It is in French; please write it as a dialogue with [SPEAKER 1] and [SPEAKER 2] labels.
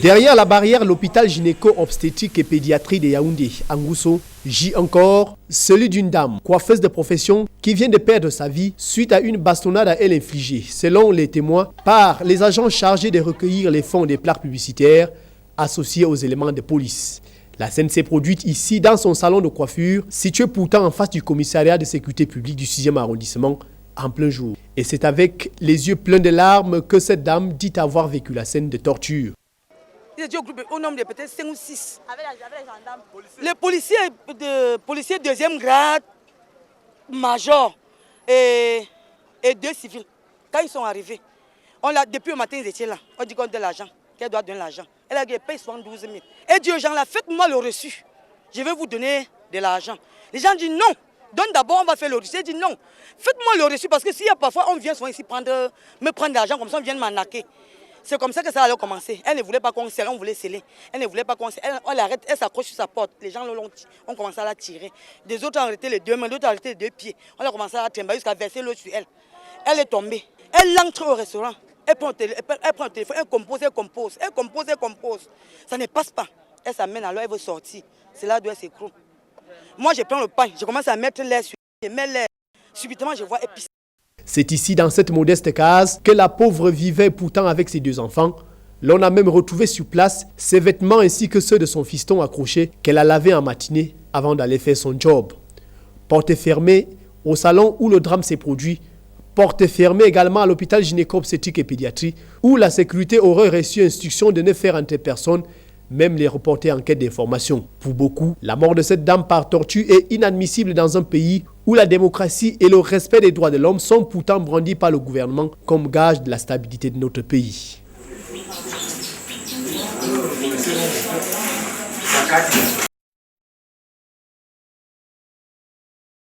[SPEAKER 1] Derrière la barrière, l'hôpital gynéco-obstétrique et pédiatrie de Yaoundé, Angousso, gît encore celui d'une dame, coiffeuse de profession, qui vient de perdre sa vie suite à une bastonnade à elle infligée, selon les témoins, par les agents chargés de recueillir les fonds des plaques publicitaires associés aux éléments de police. La scène s'est produite ici dans son salon de coiffure, situé pourtant en face du commissariat de sécurité publique du 6e arrondissement, en plein jour. Et c'est avec les yeux pleins de larmes que cette dame dit avoir vécu la scène de torture.
[SPEAKER 2] Ils étaient au groupe au nombre de peut-être 5 ou 6. Avec les gendarmes. Les policiers deuxième grade, major et 2 civils. Quand ils sont arrivés, depuis le matin, ils étaient là. On dit qu'on donne l'argent, qu'elle doit donner l'argent. Elle a dit, paye 72 000. Elle dit aux gens là, faites-moi le reçu. Je vais vous donner de l'argent. Les gens disent non. Donne d'abord, on va faire le reçu. Elle dit non. Faites-moi le reçu parce que s'il y a parfois, on vient souvent ici me prendre de l'argent comme ça, on vient de m'arnaquer. C'est comme ça que ça allait commencer. Elle ne voulait pas qu'on scelle, on voulait sceller. Elle ne voulait pas qu'on scelle. On l'arrête, elle s'accroche sur sa porte. Les gens ont commencé à la tirer. Des autres ont arrêté les 2 mains, d'autres ont arrêté les 2 pieds. On a commencé à la trimballer jusqu'à verser l'eau sur elle. Elle est tombée. Elle entre au restaurant. Elle prend le téléphone, elle compose. Ça ne passe pas. Elle s'amène alors, elle veut sortir. C'est là d'où elle s'écroule. Moi, je prends le pain, je commence à mettre l'air sur elle. Je mets l'air. Subitement, je vois épicer.
[SPEAKER 1] C'est ici, dans cette modeste case, que la pauvre vivait pourtant avec ses 2 enfants. L'on a même retrouvé sur place ses vêtements ainsi que ceux de son fiston accrochés qu'elle a lavés en matinée avant d'aller faire son job. Porte fermée au salon où le drame s'est produit. Porte fermée également à l'hôpital gynéco-obstétrique et pédiatrie où la sécurité aurait reçu instruction de ne faire entrer personne, même les reporters en quête d'information. Pour beaucoup, la mort de cette dame par torture est inadmissible dans un pays où la démocratie et le respect des droits de l'homme sont pourtant brandis par le gouvernement comme gage de la stabilité de notre pays.